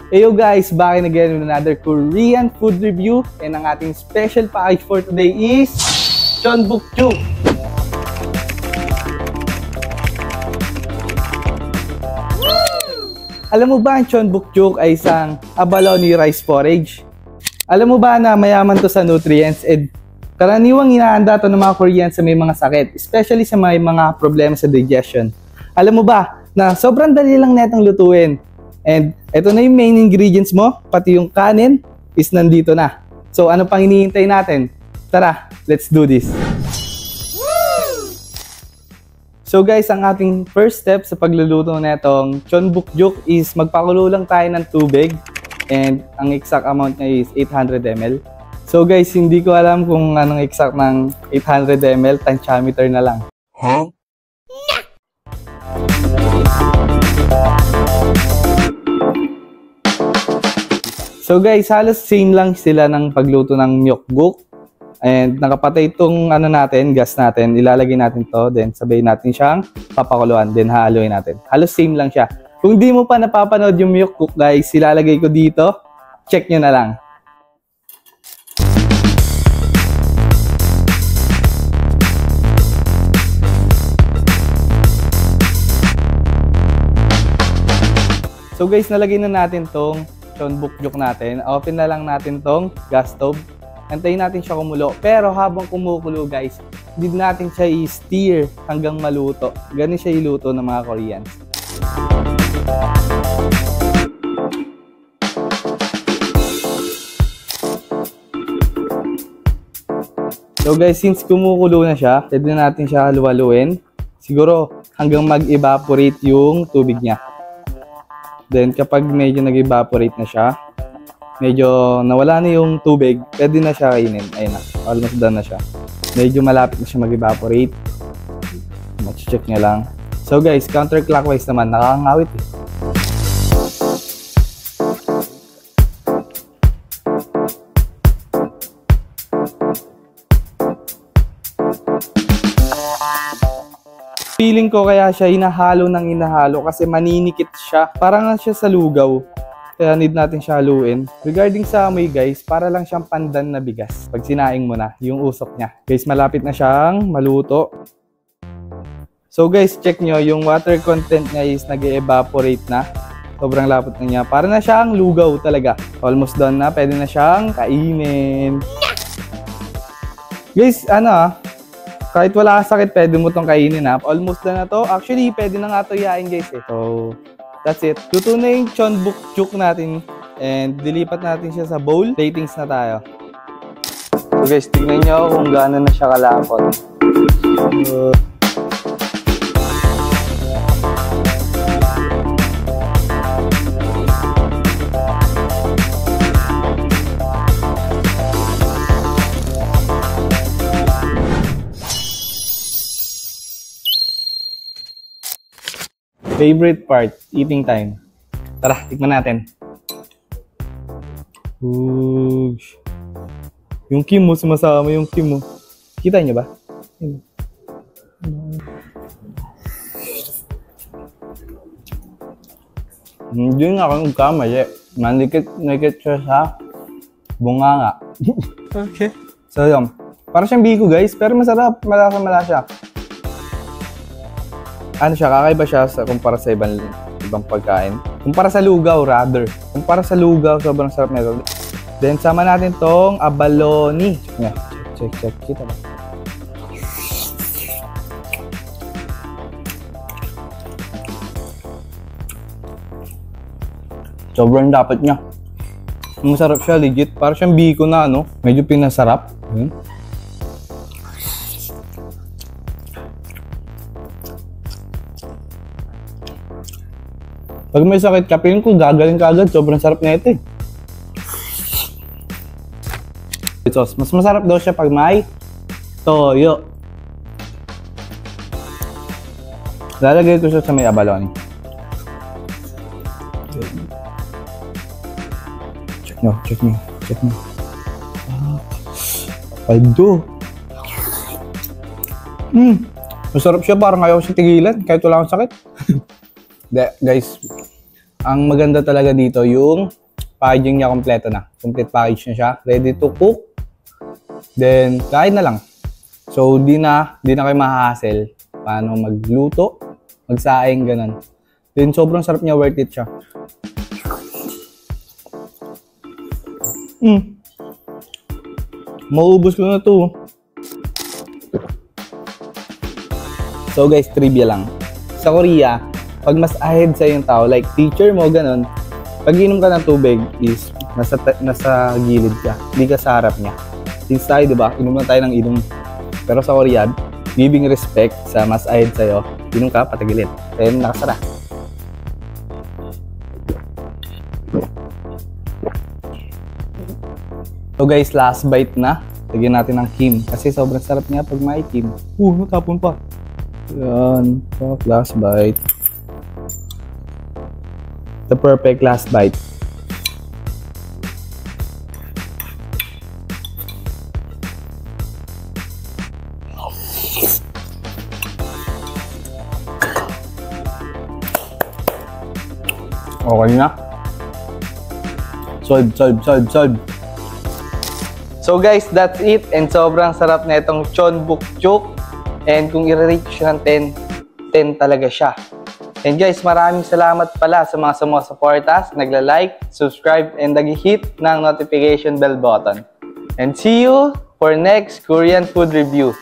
Hey guys, back again with another Korean food review, and ang ating special package for today is Jeonbukjuk. Alam mo ba ang Jeonbukjuk ay isang abalone rice porridge? Alam mo ba na mayaman to sa nutrients and karaniwang inahanda to ng mga Koreans sa may mga sakit, especially sa may mga problema sa digestion. Alam mo ba na sobrang dali lang netong lutuin? And ito na yung main ingredients mo, pati yung kanin is nandito na. So ano pang hinihintay natin? Tara, let's do this! So guys, ang ating first step sa pagluluto netong Jeonbukjuk is magpakulo lang tayo ng tubig. And ang exact amount niya is 800 ml. So guys, hindi ko alam kung anong exact ng 800 ml, tensiometer na lang. Huh? So guys, halos same lang sila ng pagluto ng myeokguk. And nakapatay itong gas natin, ilalagay natin to, then sabay natin siyang papakuluan, then hahaluin natin. Halos same lang siya. Kung di mo pa napapanood yung myeokguk guys, ilalagay ko dito, check nyo na lang. So guys, nalagay na natin tong Jeonbukjuk natin. Open na lang natin tong gas stove. Antayin natin siya kumulo. Pero habang kumukulo guys, hindi natin siya i-steer hanggang maluto. Ganun siya iluto ng mga Koreans. So guys, since kumukulo na siya, pwede natin siya halu-haluin. Siguro hanggang mag-evaporate yung tubig niya. Then kapag medyo nag-evaporate na siya, medyo nawala na yung tubig, pwede na siya kainin. Ayun na, almost done na siya. Medyo malapit na siya mag-evaporate. Check nyo lang. So guys, counterclockwise naman, nakakangawit eh. Feeling ko kaya siya hinahalo ng hinahalo kasi maninikit siya. Parang nga siya sa lugaw. Kaya need natin siya haluin. Regarding sa amoy guys, para lang siyang pandan na bigas. Pag sinaing mo na, yung usok niya. Guys, malapit na siyang maluto. So guys, check nyo, yung water content niya is nag-evaporate na. Sobrang lapot na niya. Para na siyang lugaw talaga. Almost done na, pwede na siyang kainin. Guys, kahit wala kang sakit, pwede mo tong kainin ha. Almost done na to. Actually, pwede na nga to yain guys eh. So, that's it. Luto na yung Jeonbukjuk natin and dilipat natin siya sa bowl. Platings na tayo. So guys, tingnan nyo kung gaano na siya kalapot. Favorite part, eating time. Tara, tikman natin. Yung kimo, sumasama yung kimo. Kita niyo ba? Hindi nga akong kamali. Manikit siya sa bunganga. Okay. So yun. Para siyang biko guys, pero masarap. Malasa siya. Ano siya, kakaiba siya kumpara sa ibang pagkain. Kumpara sa lugaw, rather. Kumpara sa lugaw, sobrang sarap nito. Then, sama natin tong abalone. Check. Kita ba? Sobrang dapat niya. Masarap siya, legit. Para siyang biko na, medyo pinasarap. Pag may sakit ka, piling ko gagaling ka agad. Sobrang sarap na ito eh. Mas masarap daw siya pag may toyo. Lalagay ko siya sa may abalone. Check nyo. Paldo. Masarap siya, parang ayaw siya tigilan kahit wala akong sakit. Guys, Ang maganda talaga dito yung packaging niya kompleto na. Complete package na siya. Ready to cook. Then, kain na lang. So, di na kayo mahahassle. Paano magluto, magsaing, ganun. Then, sobrang sarap niya. Worth it siya. Maubos ko na to. So guys, trivia lang. Sa Korea, pag mas ahead sa yung tao, like teacher mo, ganun, pag inom ka ng tubig is nasa gilid ka. Hindi ka sa harap niya. Since tayo, diba? Inom lang tayo ng inom. Pero sa Korea, giving respect sa mas ahead sa'yo, inom ka, patagilid. Kaya nakasara. So guys, last bite na. Lagyan natin ng kim. Kasi sobrang sarap niya pag may kim. Natapon pa. Yan. So, last bite. The perfect last bite. Okay na. Solve. So guys, that's it. And sobrang sarap na itong Jeonbukjuk. And kung i-rate siya ng 10, 10 talaga siya. And guys, maraming salamat pala sa mga sumusuportas, nagla-like, subscribe, and nag-hit ng notification bell button. And see you for next Korean food review.